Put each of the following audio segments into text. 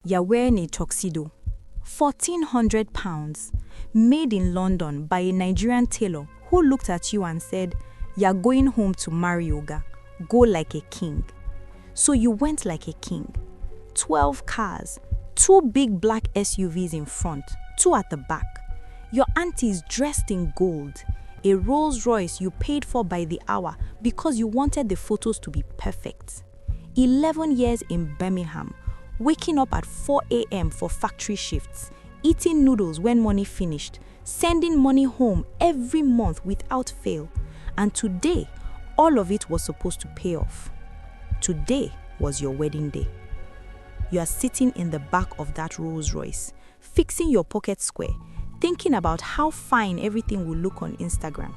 You're wearing a tuxedo, £1,400, made in London by a Nigerian tailor who looked at you and said, "You're going home to marry Oga. Go like a king." So you went like a king. 12 cars, 2 big black SUVs in front, 2 at the back. Your aunties dressed in gold, a Rolls Royce you paid for by the hour because you wanted the photos to be perfect. 11 years in Birmingham, waking up at 4 a.m. for factory shifts, eating noodles when money finished, sending money home every month without fail. And today, all of it was supposed to pay off. Today was your wedding day. You are sitting in the back of that Rolls Royce, fixing your pocket square, thinking about how fine everything will look on Instagram.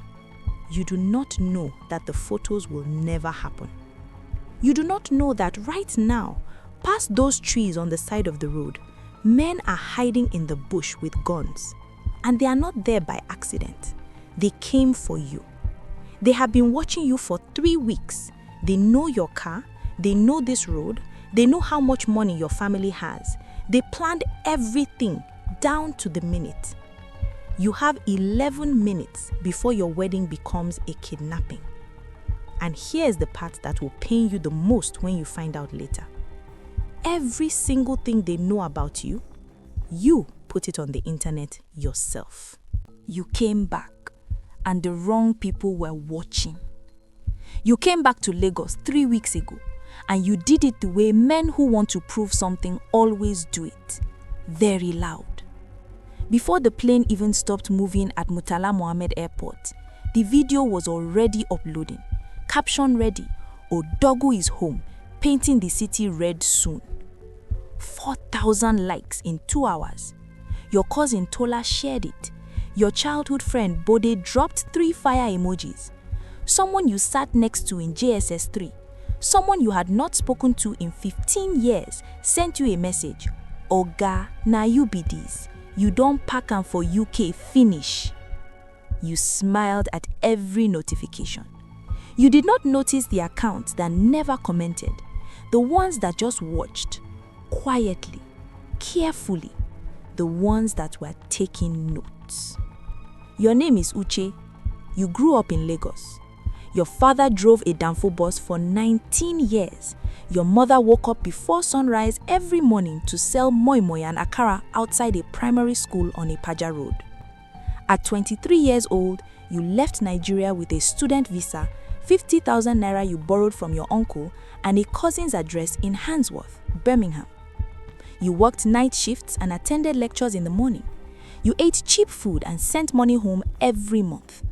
You do not know that the photos will never happen. You do not know that right now, past those trees on the side of the road, men are hiding in the bush with guns. And they are not there by accident. They came for you. They have been watching you for 3 weeks. They know your car. They know this road. They know how much money your family has. They planned everything down to the minute. You have 11 minutes before your wedding becomes a kidnapping. And here's the part that will pain you the most when you find out later. Every single thing they know about you, you put it on the internet yourself. You came back and the wrong people were watching. You came back to Lagos 3 weeks ago and you did it the way men who want to prove something always do it. Very loud. Before the plane even stopped moving at Murtala Mohammed Airport, the video was already uploading. Caption ready, Odogu is home, painting the city red soon. 4,000 likes in 2 hours. Your cousin Tola shared it. Your childhood friend Bode dropped 3 fire emojis. Someone you sat next to in JSS 3, someone you had not spoken to in 15 years, sent you a message. Oga, na you be this. You don't pack am for UK, finish. You smiled at every notification. You did not notice the accounts that never commented, the ones that just watched, quietly, carefully, the ones that were taking notes. Your name is Uche. You grew up in Lagos. Your father drove a Danfo bus for 19 years. Your mother woke up before sunrise every morning to sell moi moi and akara outside a primary school on a Paja road. At 23 years old, you left Nigeria with a student visa, 50,000 naira you borrowed from your uncle, and a cousin's address in Handsworth, Birmingham. You worked night shifts and attended lectures in the morning. You ate cheap food and sent money home every month.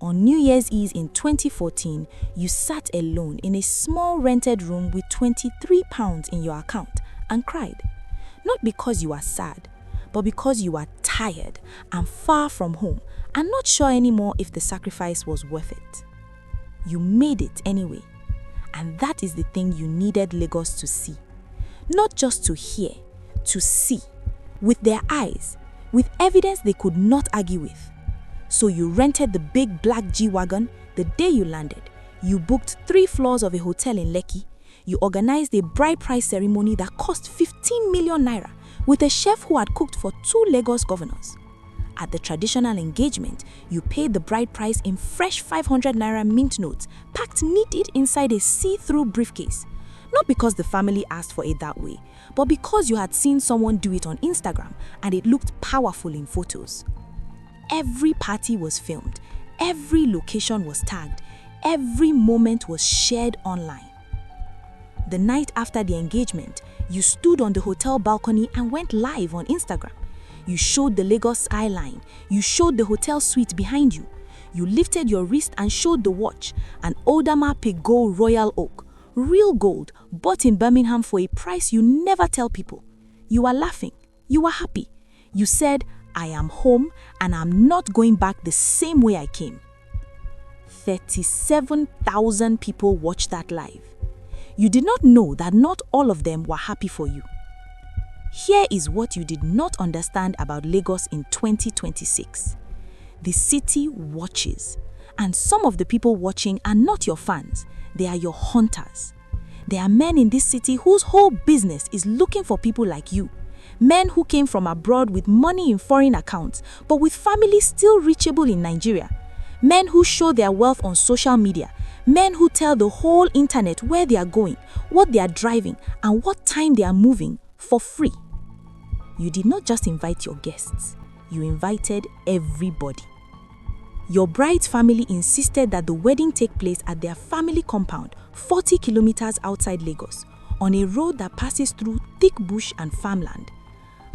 On New Year's Eve in 2014, you sat alone in a small rented room with £23 in your account and cried. Not because you are sad, but because you are tired and far from home and not sure anymore if the sacrifice was worth it. You made it anyway. And that is the thing you needed Lagos to see. Not just to hear, to see, with their eyes, with evidence they could not argue with. So you rented the big black G-Wagon the day you landed. You booked 3 floors of a hotel in Lekki. You organized a bride price ceremony that cost 15 million naira with a chef who had cooked for 2 Lagos governors. At the traditional engagement, you paid the bride price in fresh 500 naira mint notes packed neat inside a see-through briefcase. Not because the family asked for it that way, but because you had seen someone do it on Instagram and it looked powerful in photos. Every party was filmed, every location was tagged, every moment was shared online. The night after the engagement, you stood on the hotel balcony and went live on Instagram. You showed the Lagos skyline, you showed the hotel suite behind you. You lifted your wrist and showed the watch, an Audemars Piguet Royal Oak, real gold, bought in Birmingham for a price you never tell people. You were laughing, you were happy. You said, "I am home and I'm not going back the same way I came." 37,000 people watched that live. You did not know that not all of them were happy for you. Here is what you did not understand about Lagos in 2026. The city watches, and some of the people watching are not your fans, they are your hunters. There are men in this city whose whole business is looking for people like you. Men who came from abroad with money in foreign accounts, but with families still reachable in Nigeria. Men who show their wealth on social media. Men who tell the whole internet where they are going, what they are driving, and what time they are moving for free. You did not just invite your guests, you invited everybody. Your bride's family insisted that the wedding take place at their family compound, 40 kilometers outside Lagos, on a road that passes through thick bush and farmland.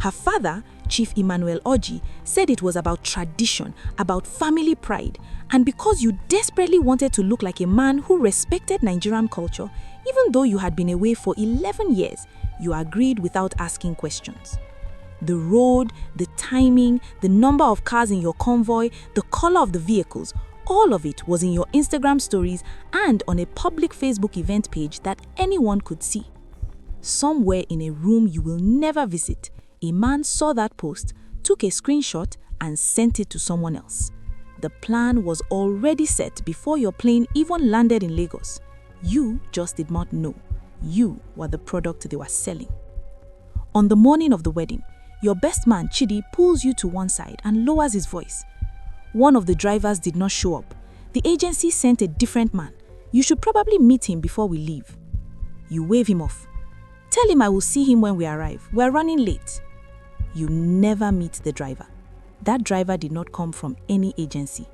Her father, Chief Emmanuel Oji, said it was about tradition, about family pride, and because you desperately wanted to look like a man who respected Nigerian culture, even though you had been away for 11 years, you agreed without asking questions. The road, the timing, the number of cars in your convoy, the color of the vehicles, all of it was in your Instagram stories and on a public Facebook event page that anyone could see. Somewhere in a room you will never visit, a man saw that post, took a screenshot, and sent it to someone else. The plan was already set before your plane even landed in Lagos. You just did not know. You were the product they were selling. On the morning of the wedding, your best man, Chidi, pulls you to one side and lowers his voice. One of the drivers did not show up. The agency sent a different man. You should probably meet him before we leave. You wave him off. Tell him I will see him when we arrive. We're running late. You never meet the driver. That driver did not come from any agency.